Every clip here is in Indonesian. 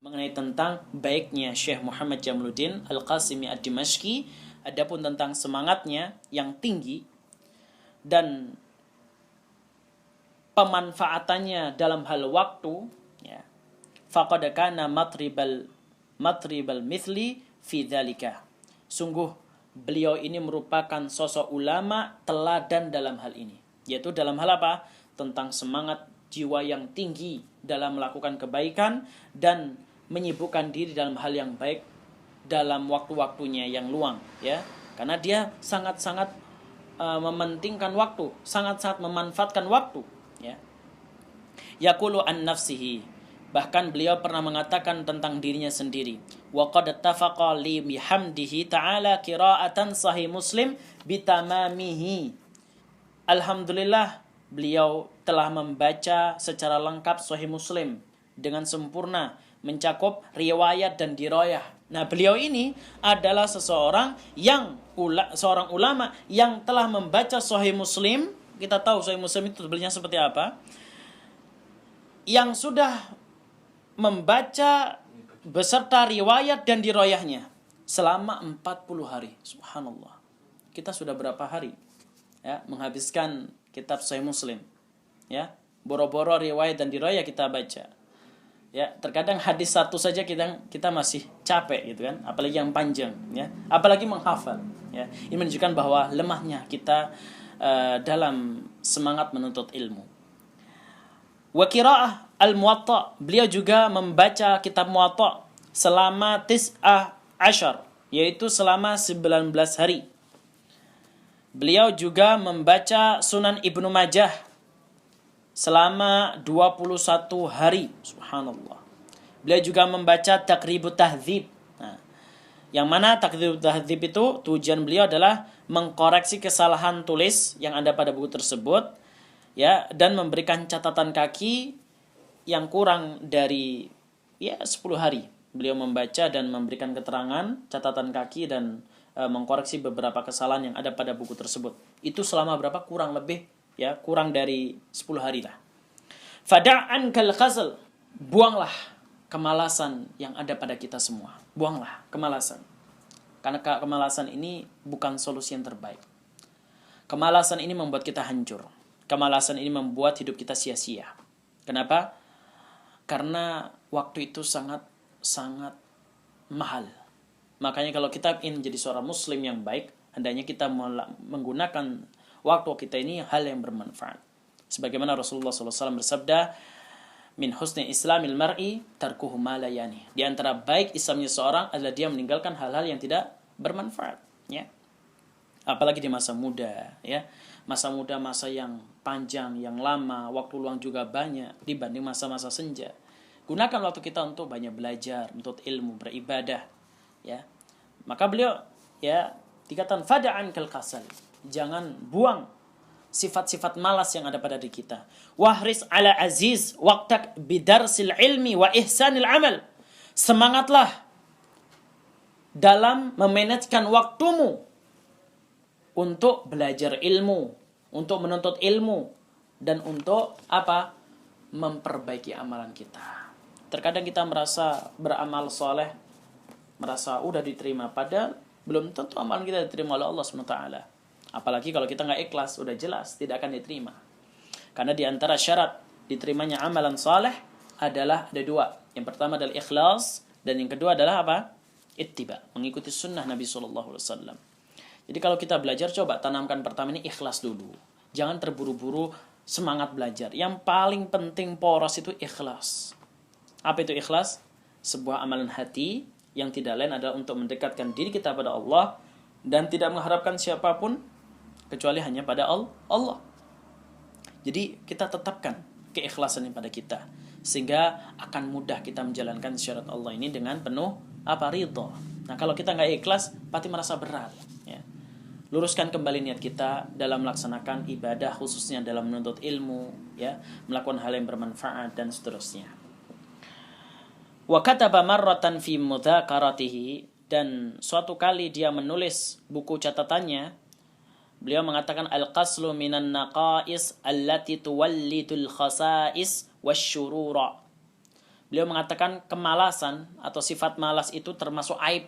mengenai tentang baiknya Syekh Muhammad Jamaluddin Al-Qasimi Ad-Dimashqi, adapun tentang semangatnya yang tinggi dan pemanfaatannya dalam hal waktu, ya, faqad kana matribal mithli fi dzalika. Sungguh beliau ini merupakan sosok ulama teladan dalam hal ini, yaitu dalam hal apa? Tentang semangat jiwa yang tinggi dalam melakukan kebaikan dan menyibukkan diri dalam hal yang baik dalam waktu-waktunya yang luang, ya, karena dia sangat-sangat mementingkan waktu, sangat-sangat memanfaatkan waktu, ya. Yaqulu an nafsihi, bahkan beliau pernah mengatakan tentang dirinya sendiri, wa qad ittafaqa li bihamdihi ta'ala qira'atan sahih Muslim bitamamihi. Alhamdulillah, beliau telah membaca secara lengkap Sahih Muslim dengan sempurna, mencakup riwayat dan dirayah. Nah, beliau ini adalah seorang ulama yang telah membaca Sahih Muslim. Kita tahu Sahih Muslim itu tebelnya seperti apa. Yang sudah membaca beserta riwayat dan dirayahnya selama 40 hari. Subhanallah. Kita sudah berapa hari, ya, menghabiskan kitab Sahih Muslim, ya, boro-boro riwayat dan dirayah kita baca, ya. Terkadang hadis satu saja kita masih capek gitu kan, apalagi yang panjang, ya, apalagi menghafal, ya. Ini menunjukkan bahwa lemahnya kita dalam semangat menuntut ilmu. Wa qiraah al-Muwatta, beliau juga membaca kitab Muwatta selama 19, yaitu selama 19 hari. Beliau juga membaca Sunan Ibnu Majah selama 21 hari. Subhanallah. Beliau juga membaca Taqribut Tahdzib. Nah, yang mana Taqribut Tahdzib itu tujuan beliau adalah mengkoreksi kesalahan tulis yang ada pada buku tersebut, ya, dan memberikan catatan kaki yang kurang dari 10 hari. Beliau membaca dan memberikan keterangan, catatan kaki, dan mengkoreksi beberapa kesalahan yang ada pada buku tersebut. Itu selama berapa? Kurang lebih, ya, kurang dari 10 hari lah. Fada'an kal khazal, buanglah kemalasan yang ada pada kita semua. Buanglah kemalasan. Karena kemalasan ini bukan solusi yang terbaik. Kemalasan ini membuat kita hancur. Kemalasan ini membuat hidup kita sia-sia. Kenapa? Karena waktu itu sangat mahal. Makanya kalau kita ingin menjadi seorang muslim yang baik, hendaknya kita menggunakan waktu kita ini hal yang bermanfaat. Sebagaimana Rasulullah SAW bersabda, min husni islamil mar'i tarkuhu ma la yani. Di antara baik Islamnya seorang adalah dia meninggalkan hal-hal yang tidak bermanfaat, ya. Apalagi di masa muda, ya. Masa muda, masa yang panjang, yang lama, waktu luang juga banyak dibanding masa-masa senja. Gunakan waktu kita untuk banyak belajar, untuk ilmu, beribadah, ya. Maka beliau, ya, dikatakan fada'an kal kasal, jangan buang sifat-sifat malas yang ada pada diri kita. Wahris ala aziz waqtak bidarsil ilmi wa ihsanil amal, semangatlah dalam memanajkan waktumu untuk belajar ilmu, untuk menuntut ilmu, dan untuk apa? Memperbaiki amalan kita. Terkadang kita merasa beramal soleh, merasa udah diterima, padahal belum tentu amalan kita diterima oleh Allah SWT. Apalagi kalau kita nggak ikhlas, udah jelas tidak akan diterima. Karena di antara syarat diterimanya amalan soleh adalah ada dua. Yang pertama adalah ikhlas, dan yang kedua adalah apa? Ittiba, mengikuti sunnah Nabi SAW. Jadi kalau kita belajar, coba tanamkan pertama ini ikhlas dulu. Jangan terburu-buru semangat belajar. Yang paling penting poros itu ikhlas. Apa itu ikhlas? Sebuah amalan hati yang tidak lain adalah untuk mendekatkan diri kita pada Allah dan tidak mengharapkan siapapun kecuali hanya pada Allah. Jadi kita tetapkan keikhlasan pada kita sehingga akan mudah kita menjalankan syarat Allah ini dengan penuh ridha. Nah, kalau kita nggak ikhlas, pasti merasa berat, ya. Luruskan kembali niat kita dalam melaksanakan ibadah, khususnya dalam menuntut ilmu, ya, melakukan hal yang bermanfaat dan seterusnya. Wa kataba marratan fi mudzakaratihi, dan suatu kali dia menulis buku catatannya, beliau mengatakan al-qaslu minan naqais allati tuwallidul khasais wasyurura. Beliau mengatakan kemalasan atau sifat malas itu termasuk aib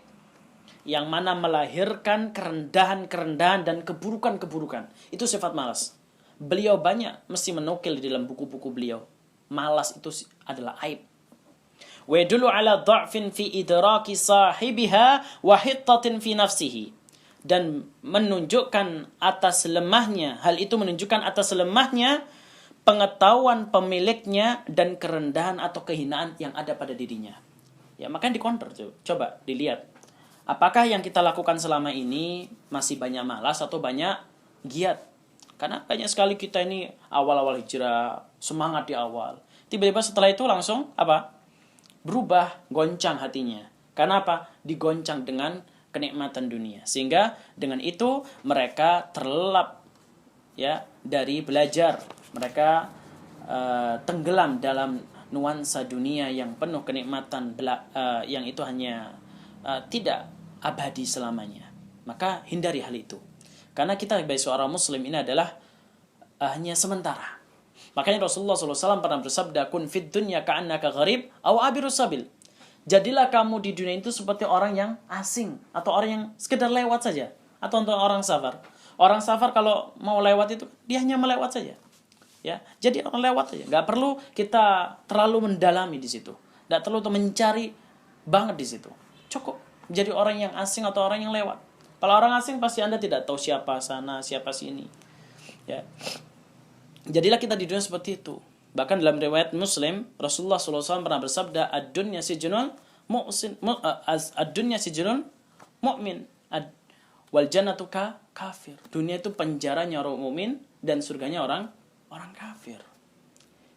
yang mana melahirkan kerendahan-kerendahan dan keburukan-keburukan. Itu sifat malas. Beliau banyak mesti menukil di dalam buku-buku beliau. Malas itu adalah aib. Wa yadullu ala dha'fin fi idraki sahibiha wa hittatin fi nafsihi. Dan menunjukkan atas lemahnya, hal itu menunjukkan atas lemahnya pengetahuan pemiliknya dan kerendahan atau kehinaan yang ada pada dirinya. Ya, makanya dikonter. Coba dilihat. Apakah yang kita lakukan selama ini masih banyak malas atau banyak giat? Karena banyak sekali kita ini awal-awal hijrah, semangat di awal. Tiba-tiba setelah itu langsung apa? Berubah, goncang hatinya. Karena apa? Digoncang dengan kenikmatan dunia. Sehingga dengan itu mereka terlelap ya dari belajar. Mereka tenggelam dalam nuansa dunia yang penuh kenikmatan yang itu hanya tidak abadi selamanya. Maka hindari hal itu. Karena kita sebagai seorang muslim ini adalah hanya sementara. Makanya Rasulullah SAW pernah bersabda, kun fid dunya ka'annaka gharib aw abirus sabil. Jadilah kamu di dunia itu seperti orang yang asing atau orang yang sekedar lewat saja, atau untuk orang safar. Orang safar kalau mau lewat itu dia hanya melewat saja. Ya, jadi orang lewat saja. Enggak perlu kita terlalu mendalami di situ. Enggak perlu untuk mencari banget di situ. Cukup jadi orang yang asing atau orang yang lewat. Kalau orang asing pasti Anda tidak tahu siapa sana, siapa sini. Ya. Jadilah kita di dunia seperti itu. Bahkan dalam riwayat Muslim, Rasulullah SAW pernah bersabda, ad-dunya sijnul mu'min, wal jannatu kafir. Dunia itu penjaranya orang mukmin dan surganya orang kafir.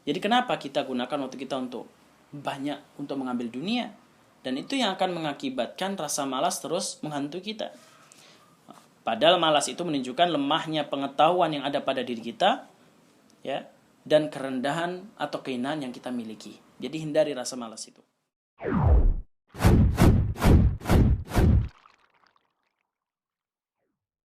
Jadi kenapa kita gunakan waktu kita untuk banyak untuk mengambil dunia? Dan itu yang akan mengakibatkan rasa malas terus menghantui kita. Padahal malas itu menunjukkan lemahnya pengetahuan yang ada pada diri kita, ya, dan kerendahan atau kehinaan yang kita miliki. Jadi hindari rasa malas itu.